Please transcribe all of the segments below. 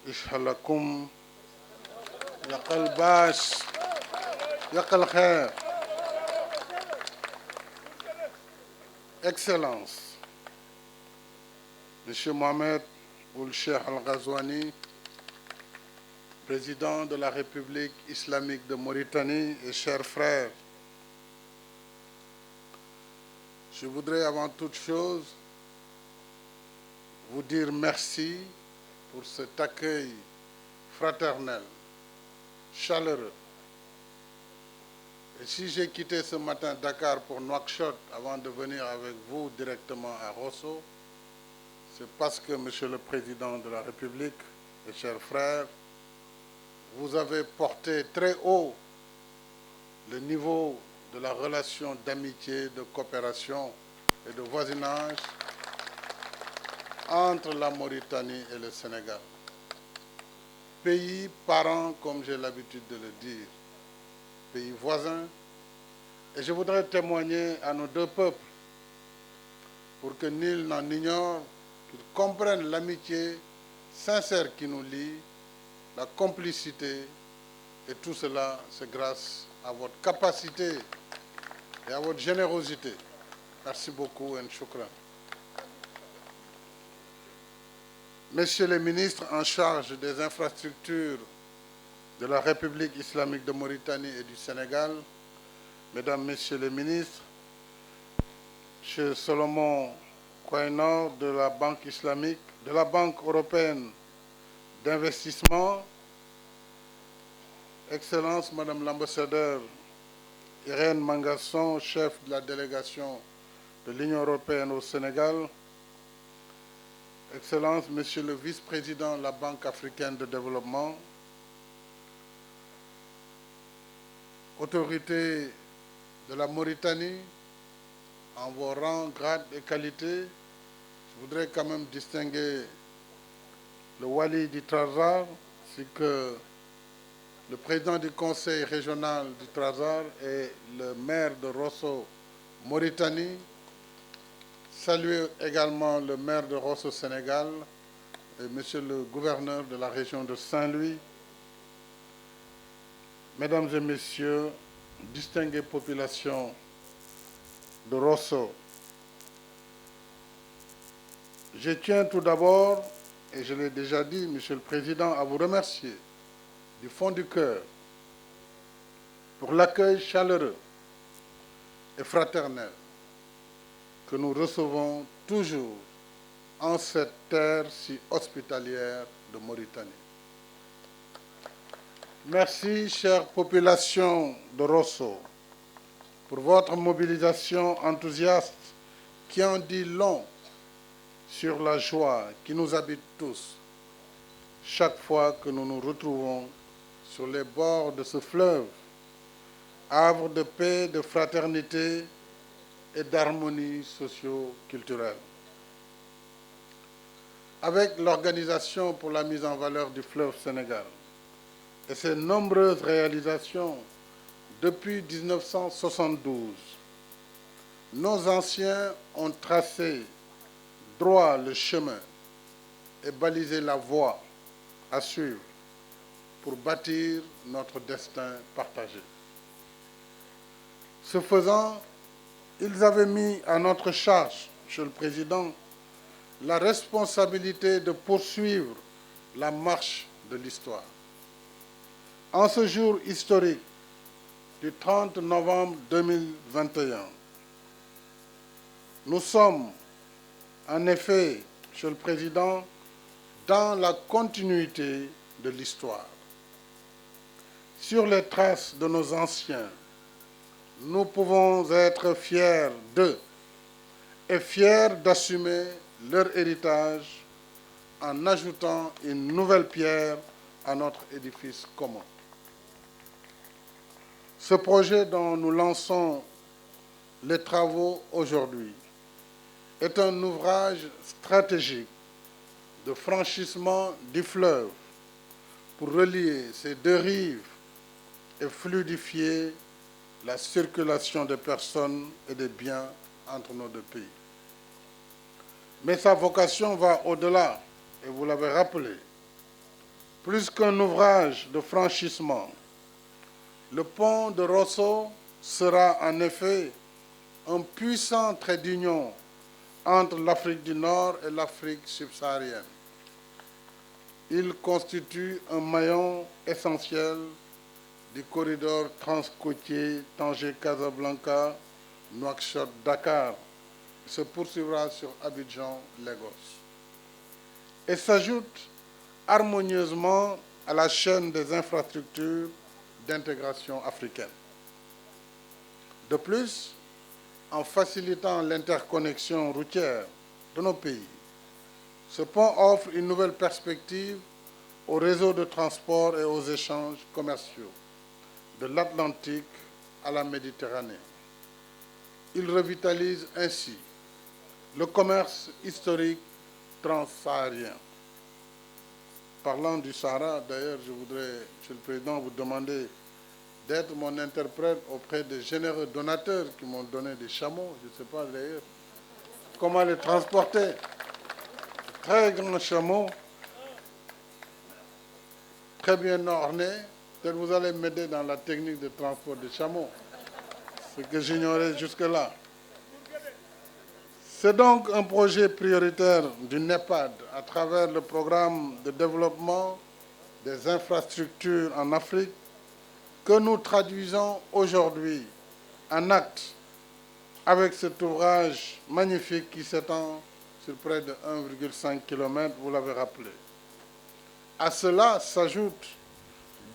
يشهلكم يقل باش يقل خير. Excellences, Monsieur Mohamed Ould Cheikh Al Ghazouani, président de la République islamique de Mauritanie et chers frères, je voudrais avant toute chose vous dire merci pour cet accueil fraternel, chaleureux. Et si j'ai quitté ce matin Dakar pour Nouakchott avant de venir avec vous directement à Rosso, c'est parce que, Monsieur le Président de la République et chers frères, vous avez porté très haut le niveau de la relation d'amitié, de coopération et de voisinage entre la Mauritanie et le Sénégal. Pays parents, comme j'ai l'habitude de le dire, pays voisins, et je voudrais témoigner à nos deux peuples pour que nul n'en ignore, qu'ils comprennent l'amitié sincère qui nous lie, la complicité, et tout cela, c'est grâce à votre capacité et à votre générosité. Merci beaucoup, et shukran. Messieurs les ministres en charge des infrastructures de la République islamique de Mauritanie et du Sénégal, Mesdames, Messieurs les ministres, M. Solomon Kouainor de la Banque islamique, de la Banque européenne d'investissement, Excellence Madame l'ambassadeur Irène Mangasson, chef de la délégation de l'Union européenne au Sénégal, Excellence Monsieur le vice-président de la Banque africaine de développement, autorités de la Mauritanie, en vos rangs, grades et qualités, je voudrais quand même distinguer le Wali du Trarza, ainsi que le président du conseil régional du Trarza et le maire de Rosso, Mauritanie. Saluer également le maire de Rosso, Sénégal, et monsieur le gouverneur de la région de Saint-Louis. Mesdames et messieurs, distinguées populations de Rosso, je tiens tout d'abord, et je l'ai déjà dit, Monsieur le Président, à vous remercier du fond du cœur pour l'accueil chaleureux et fraternel que nous recevons toujours en cette terre si hospitalière de Mauritanie. Merci, chère population de Rosso, pour votre mobilisation enthousiaste qui en dit long sur la joie qui nous habite tous chaque fois que nous nous retrouvons sur les bords de ce fleuve, havre de paix, de fraternité et d'harmonie socio-culturelle. Avec l'Organisation pour la mise en valeur du fleuve Sénégal et ses nombreuses réalisations depuis 1972, nos anciens ont tracé droit le chemin et balisé la voie à suivre pour bâtir notre destin partagé. Ce faisant, ils avaient mis à notre charge, Monsieur le Président, la responsabilité de poursuivre la marche de l'histoire. En ce jour historique du 30 novembre 2021, nous sommes en effet, Monsieur le Président, dans la continuité de l'histoire. Sur les traces de nos anciens, nous pouvons être fiers d'eux et fiers d'assumer leur héritage en ajoutant une nouvelle pierre à notre édifice commun. Ce projet dont nous lançons les travaux aujourd'hui est un ouvrage stratégique de franchissement du fleuve pour relier ces deux rives et fluidifier la circulation des personnes et des biens entre nos deux pays. Mais sa vocation va au-delà, et vous l'avez rappelé. Plus qu'un ouvrage de franchissement, le pont de Rosso sera en effet un puissant trait d'union entre l'Afrique du Nord et l'Afrique subsaharienne. Il constitue un maillon essentiel du corridor transcôtier Tanger-Casablanca, Nouakchott-Dakar, se poursuivra sur Abidjan-Lagos et s'ajoute harmonieusement à la chaîne des infrastructures d'intégration africaine. De plus, en facilitant l'interconnexion routière de nos pays, ce pont offre une nouvelle perspective au réseau de transport et aux échanges commerciaux de l'Atlantique à la Méditerranée. Il revitalise ainsi le commerce historique transsaharien. Parlant du Sahara, d'ailleurs, je voudrais, Monsieur le Président, vous demander d'être mon interprète auprès des généreux donateurs qui m'ont donné des chameaux, je ne sais pas d'ailleurs comment les transporter. Très grands chameaux, très bien ornés. Peut-être vous allez m'aider dans la technique de transport des chameaux, ce que j'ignorais jusque-là. C'est donc un projet prioritaire du NEPAD à travers le programme de développement des infrastructures en Afrique que nous traduisons aujourd'hui en actes avec cet ouvrage magnifique qui s'étend sur près de 1,5 km, vous l'avez rappelé. À cela s'ajoutent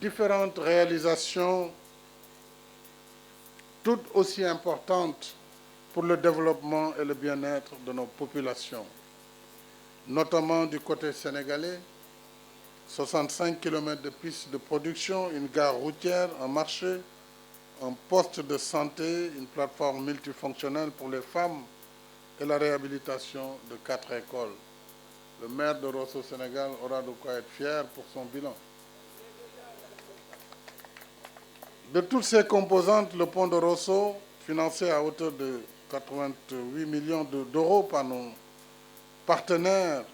différentes réalisations toutes aussi importantes pour le développement et le bien-être de nos populations, notamment du côté sénégalais, 65 km de pistes de production, une gare routière, un marché, un poste de santé, une plateforme multifonctionnelle pour les femmes et la réhabilitation de 4 écoles. Le maire de Rosso Sénégal aura de quoi être fier pour son bilan. De toutes ces composantes, le pont de Rosso, financé à hauteur de 88 millions d'euros par nos partenaires,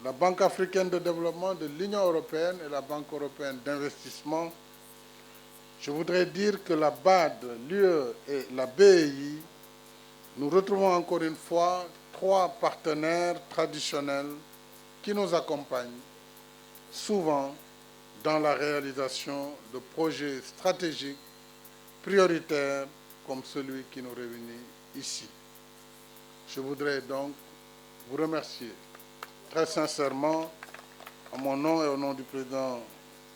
la Banque africaine de développement de l'Union européenne et la Banque européenne d'investissement, je voudrais dire que la BAD, l'UE et la BEI, nous retrouvons encore une fois 3 partenaires traditionnels qui nous accompagnent souvent dans la réalisation de projets stratégiques prioritaires comme celui qui nous réunit ici. Je voudrais donc vous remercier très sincèrement, à mon nom et au nom du président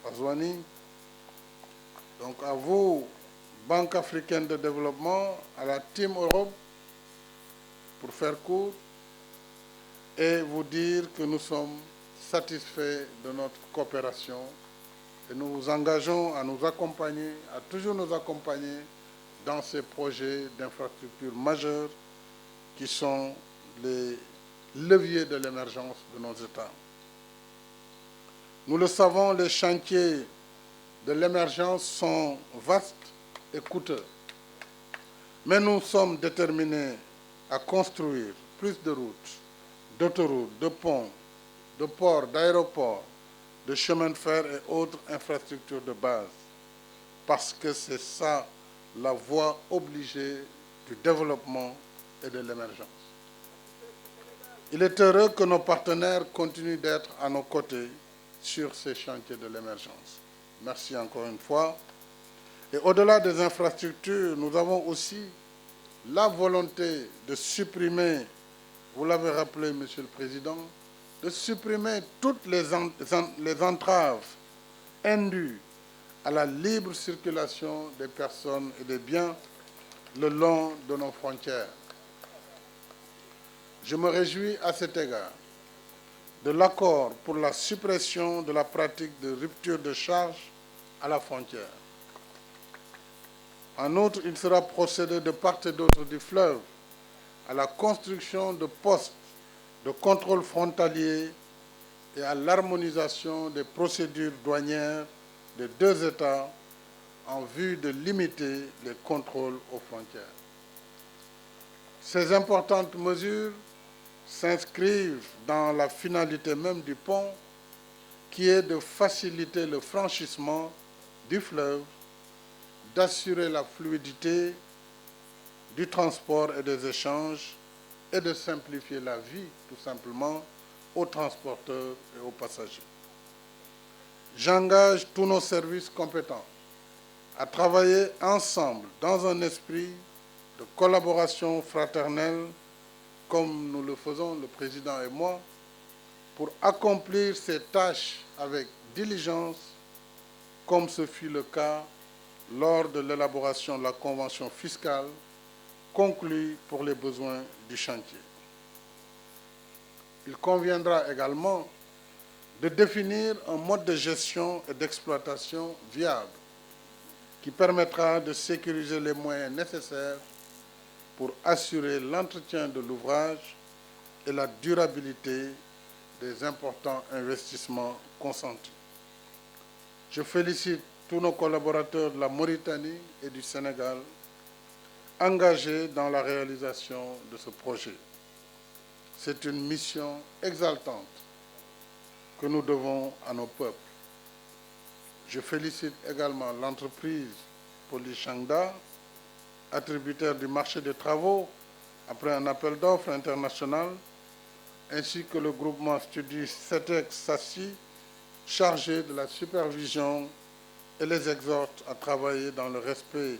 Azouani, donc à vous, Banque africaine de développement, à la Team Europe, pour faire court, et vous dire que nous sommes satisfaits de notre coopération et nous vous engageons à nous accompagner, à toujours nous accompagner dans ces projets d'infrastructures majeurs qui sont les leviers de l'émergence de nos États. Nous le savons, les chantiers de l'émergence sont vastes et coûteux, mais nous sommes déterminés à construire plus de routes, d'autoroutes, de ponts, de ports, d'aéroports, de chemins de fer et autres infrastructures de base, parce que c'est ça la voie obligée du développement et de l'émergence. Il est heureux que nos partenaires continuent d'être à nos côtés sur ces chantiers de l'émergence. Merci encore une fois. Et au-delà des infrastructures, nous avons aussi la volonté de supprimer, vous l'avez rappelé, Monsieur le Président, de supprimer toutes les entraves indues à la libre circulation des personnes et des biens le long de nos frontières. Je me réjouis à cet égard de l'accord pour la suppression de la pratique de rupture de charge à la frontière. En outre, il sera procédé de part et d'autre du fleuve à la construction de postes de contrôle frontalier et à l'harmonisation des procédures douanières des 2 États en vue de limiter les contrôles aux frontières. Ces importantes mesures s'inscrivent dans la finalité même du pont qui est de faciliter le franchissement du fleuve, d'assurer la fluidité du transport et des échanges et de simplifier la vie, tout simplement, aux transporteurs et aux passagers. J'engage tous nos services compétents à travailler ensemble dans un esprit de collaboration fraternelle, comme nous le faisons, le président et moi, pour accomplir ces tâches avec diligence, comme ce fut le cas lors de l'élaboration de la convention fiscale conclue pour les besoins du chantier. Il conviendra également de définir un mode de gestion et d'exploitation viable qui permettra de sécuriser les moyens nécessaires pour assurer l'entretien de l'ouvrage et la durabilité des importants investissements consentis. Je félicite tous nos collaborateurs de la Mauritanie et du Sénégal engagés dans la réalisation de ce projet. C'est une mission exaltante que nous devons à nos peuples. Je félicite également l'entreprise Polychangda, attributaire du marché des travaux après un appel d'offres international, ainsi que le groupement Studi CETEX-SACI, chargé de la supervision, et les exhorte à travailler dans le respect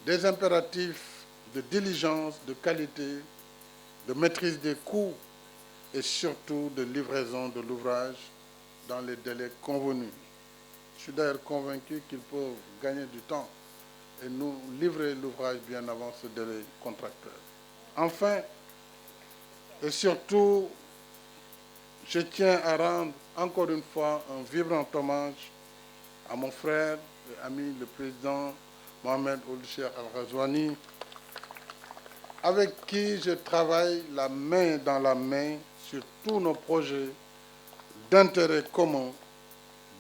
des impératifs de diligence, de qualité, de maîtrise des coûts et surtout de livraison de l'ouvrage dans les délais convenus. Je suis d'ailleurs convaincu qu'ils peuvent gagner du temps et nous livrer l'ouvrage bien avant ce délai contractuel. Enfin, et surtout, je tiens à rendre encore une fois un vibrant hommage à mon frère et ami, le président Mohamed Ould Cheikh Al Ghazouani, avec qui je travaille la main dans la main sur tous nos projets d'intérêt commun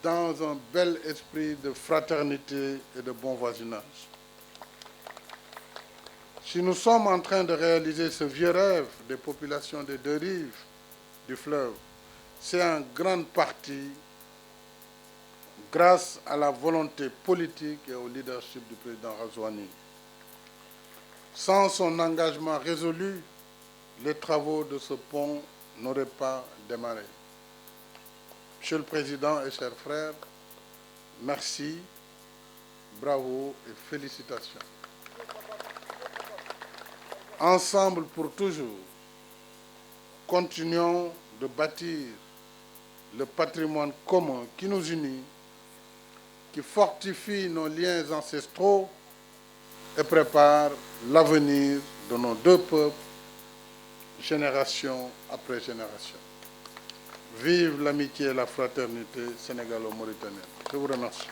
dans un bel esprit de fraternité et de bon voisinage. Si nous sommes en train de réaliser ce vieux rêve des populations des deux rives du fleuve, c'est en grande partie grâce à la volonté politique et au leadership du président Ghazouani. Sans son engagement résolu, les travaux de ce pont n'auraient pas démarré. Monsieur le Président et chers frères, merci, bravo et félicitations. Ensemble pour toujours, continuons de bâtir le patrimoine commun qui nous unit, qui fortifie nos liens ancestraux et prépare l'avenir de nos deux peuples, génération après génération. Vive l'amitié et la fraternité sénégalo-mauritanienne. Je vous remercie.